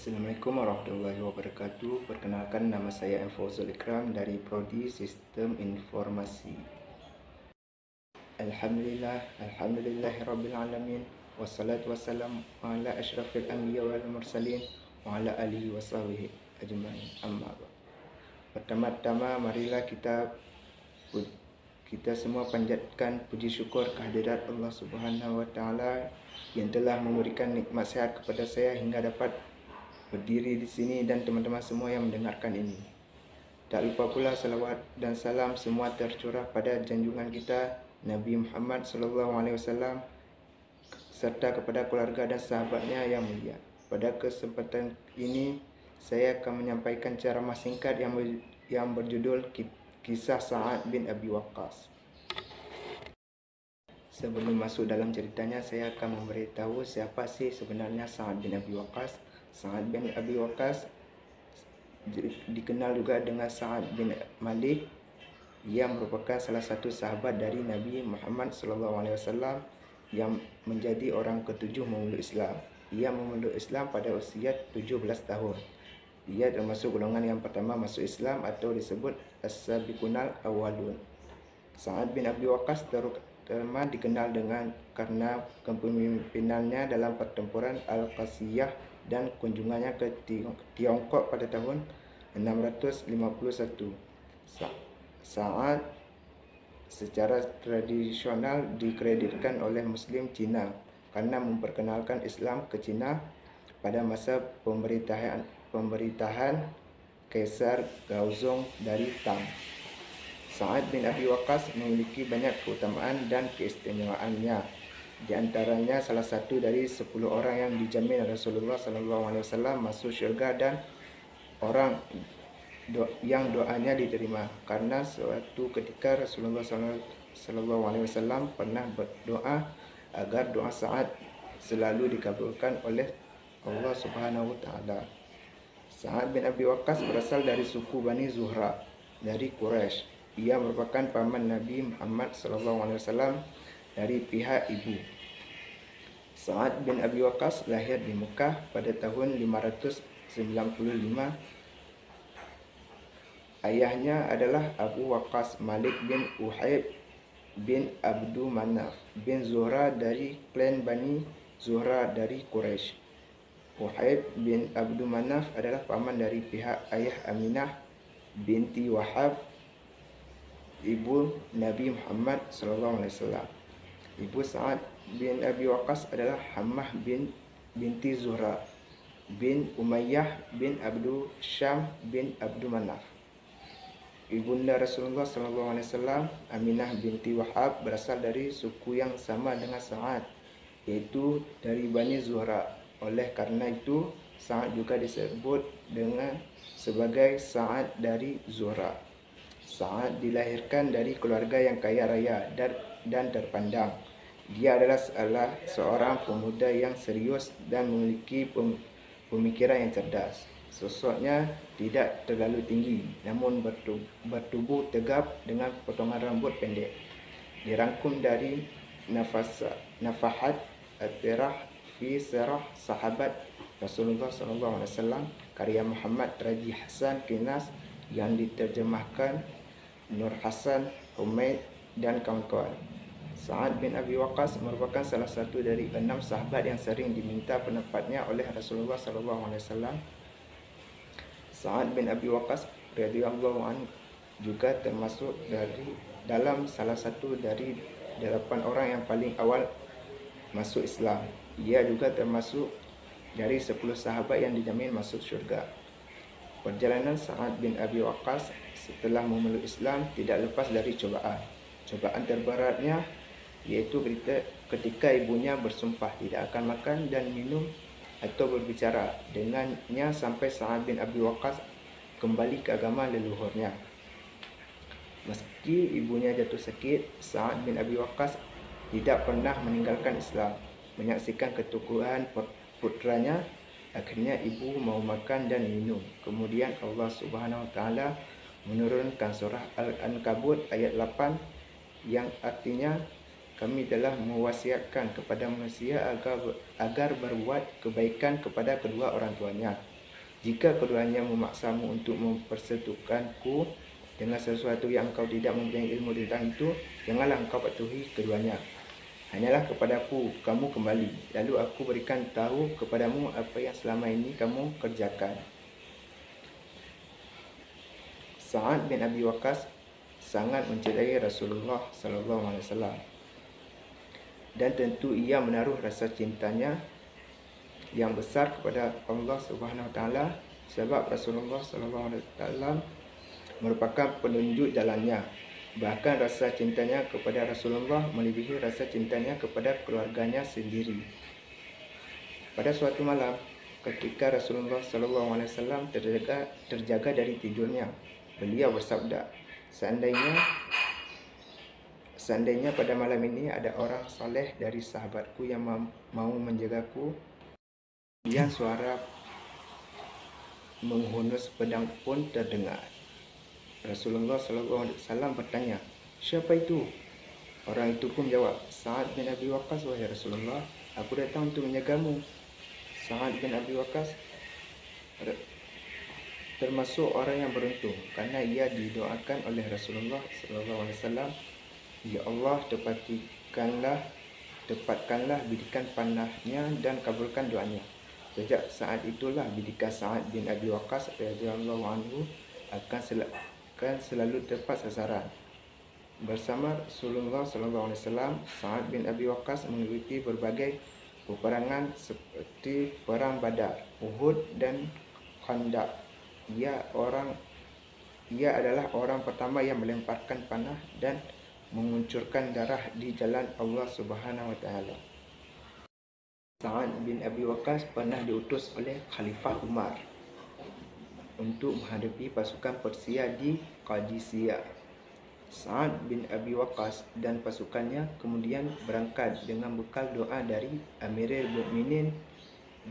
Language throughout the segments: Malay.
Assalamualaikum warahmatullahi wabarakatuh. Perkenalkan, nama saya Fauzul Ikram dari Prodi Sistem Informasi. Alhamdulillahirabbil alamin. Wassalatu wassalamu ala asyrafil anbiya wal mursalin wa ala alihi washabihi ajmain. Amma ba'd. Pertama-tama marilah kita semua panjatkan puji syukur kehadirat Allah Subhanahu wa taala yang telah memberikan nikmat sehat kepada saya hingga dapat berdiri di sini dan teman-teman semua yang mendengarkan ini. Tak lupa pula salawat dan salam semua tercurah pada junjungan kita Nabi Muhammad SAW serta kepada keluarga dan sahabatnya yang mulia. Pada kesempatan ini saya akan menyampaikan ceramah singkat yang berjudul Kisah Sa'ad bin Abi Waqqas. Sebelum masuk dalam ceritanya, saya akan memberitahu siapa sih sebenarnya Sa'ad bin Abi Waqqas. Sa'ad bin Abi Waqqas dikenal juga dengan Sa'ad bin Malik. Ia merupakan salah satu sahabat dari Nabi Muhammad SAW yang menjadi orang ketujuh memeluk Islam. Ia memeluk Islam pada usia 17 tahun. Ia termasuk golongan yang pertama masuk Islam atau disebut As-Sabiqunal Awwalun. Sa'ad bin Abi Waqqas terutama dikenal karena kepemimpinannya dalam pertempuran Al-Qasiyah dan kunjungannya ke Tiongkok pada tahun 651. Sa'ad secara tradisional dikreditkan oleh Muslim Cina karena memperkenalkan Islam ke Cina pada masa pemerintahan Kaisar Gaozong dari Tang. Sa'ad bin Abi Waqqas memiliki banyak keutamaan dan keistimewaannya. Di antaranya salah satu dari 10 orang yang dijamin Rasulullah SAW masuk syurga dan orang yang doanya diterima. Karena suatu ketika Rasulullah SAW pernah berdoa agar doa Sa'ad selalu dikabulkan oleh Allah Subhanahu wa taala. Sa'ad bin Abi Waqqas berasal dari suku Bani Zuhra dari Quraisy. Ia merupakan paman Nabi Muhammad SAW dari pihak ibu. Sa'ad bin Abi Waqqas lahir di Mekah pada tahun 595. Ayahnya adalah Abu Waqqas Malik bin Uhayb bin Abdu Manaf bin Zuhra dari klan Bani Zuhra dari Quraisy. Uhayb bin Abdu Manaf adalah paman dari pihak ayah Aminah binti Wahab, ibu Nabi Muhammad SAW. Ibu Sa'ad bin Abi Waqqas adalah Hammah binti Zuhra bin Umayyah bin Abdu Syam bin Abdu Manaf. Ibunda Rasulullah SAW, Aminah binti Wahab, berasal dari suku yang sama dengan Sa'ad, yaitu dari Bani Zuhra. Oleh karena itu, Sa'ad juga disebut sebagai Sa'ad dari Zuhra. Sa'ad dilahirkan dari keluarga yang kaya raya dan terpandang. Dia adalah salah seorang pemuda yang serius dan memiliki pemikiran yang cerdas. Sosoknya tidak terlalu tinggi, namun bertubuh tegap dengan potongan rambut pendek. Dirangkum dari Nafahat At-Tirah fi Sirah Sahabat Rasulullah SAW, karya Muhammad Raji Hasan Kinas yang diterjemahkan Nur Hasan Humaid dan kawan-kawan. Sa'ad bin Abi Waqqas merupakan salah satu dari 6 sahabat yang sering diminta pendapatnya oleh Rasulullah SAW. Sa'ad bin Abi Waqqas radhiyallahu anhu juga termasuk dalam salah satu dari 8 orang yang paling awal masuk Islam. Ia juga termasuk dari 10 sahabat yang dijamin masuk syurga. Perjalanan Sa'ad bin Abi Waqqas setelah memeluk Islam tidak lepas dari cobaan. Cobaan terberatnya yaitu ketika ibunya bersumpah tidak akan makan dan minum atau berbicara dengannya sampai Sa'ad bin Abi Waqqas kembali ke agama leluhurnya. Meski ibunya jatuh sakit, Sa'ad bin Abi Waqqas tidak pernah meninggalkan Islam. Menyaksikan keteguhan putranya, akhirnya ibu mau makan dan minum. Kemudian Allah Subhanahu wa taala menurunkan surah Al-Ankabut ayat 8 yang artinya, kami telah mewasiatkan kepada manusia agar berbuat kebaikan kepada kedua orang tuanya Jika keduanya memaksamu untuk mempersekutukanku dengan sesuatu yang engkau tidak mempunyai ilmu tentang itu, janganlah engkau patuhi keduanya. Hanyalah kepadaku kamu kembali, lalu aku berikan tahu kepadamu apa yang selama ini kamu kerjakan. Sa'ad bin Abi Waqqas sangat mencintai Rasulullah SAW, dan tentu ia menaruh rasa cintanya yang besar kepada Allah Subhanahu Wa Taala, sebab Rasulullah SAW merupakan penunjuk jalannya. Bahkan rasa cintanya kepada Rasulullah melebihi rasa cintanya kepada keluarganya sendiri. Pada suatu malam, ketika Rasulullah SAW terjaga dari tidurnya, beliau bersabda, Seandainya pada malam ini ada orang saleh dari sahabatku yang mau menjagaku, kemudian suara menghunus pedang pun terdengar. Rasulullah SAW bertanya, siapa itu? Orang itu pun jawab, Sa'ad bin Abi Waqqas, wahai Rasulullah, aku datang untuk menjagamu. Sa'ad bin Abi Waqqas termasuk orang yang beruntung karena ia didoakan oleh Rasulullah SAW, ya Allah, dapatkanlah bidikan panahnya dan kabulkan doanya. Sejak saat itulah bidikan Sa'ad bin Abi Waqqas radhiyallahu anhu akan selalu tepat sasaran. Bersama Rasulullah SAW, Sa'ad bin Abi Waqqas mengikuti berbagai peperangan seperti Perang Badar, Uhud, dan Khandaq. Ia adalah orang pertama yang melemparkan panah dan menguncurkan darah di jalan Allah Subhanahu Wa Taala. Sa'ad bin Abi Waqqas pernah diutus oleh Khalifah Umar untuk menghadapi pasukan Persia di Qadisiyah. Sa'ad bin Abi Waqqas dan pasukannya kemudian berangkat dengan bekal doa dari Amirul Mukminin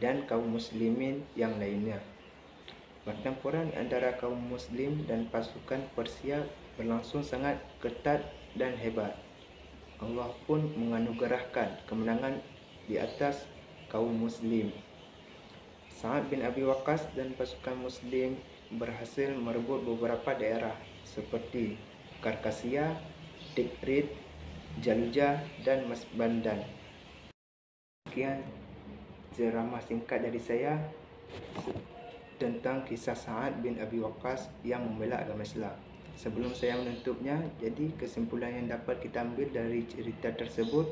dan kaum muslimin yang lainnya. Pertempuran antara kaum muslim dan pasukan Persia berlangsung sangat ketat dan hebat. Allah pun menganugerahkan kemenangan di atas kaum muslim. Sa'ad bin Abi Waqqas dan pasukan muslim berhasil merebut beberapa daerah seperti Karkasiyah, Tikrit, Jalujah, dan Masbandan. Sekian ceramah singkat dari saya tentang kisah Sa'ad bin Abi Waqqas yang membela agama Islam. Sebelum saya menutupnya, jadi kesimpulan yang dapat kita ambil dari cerita tersebut,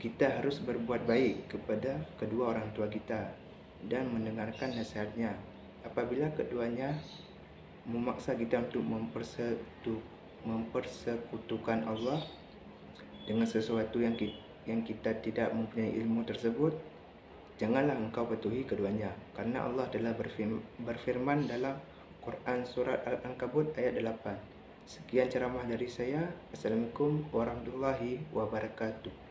kita harus berbuat baik kepada kedua orang tua kita dan mendengarkan nasihatnya. Apabila keduanya memaksa kita untuk mempersekutukan Allah dengan sesuatu yang kita tidak mempunyai ilmu tersebut, janganlah engkau patuhi keduanya, karena Allah telah berfirman dalam Quran Surat Al-Ankabut ayat 8. Sekian ceramah dari saya. Assalamualaikum warahmatullahi wabarakatuh.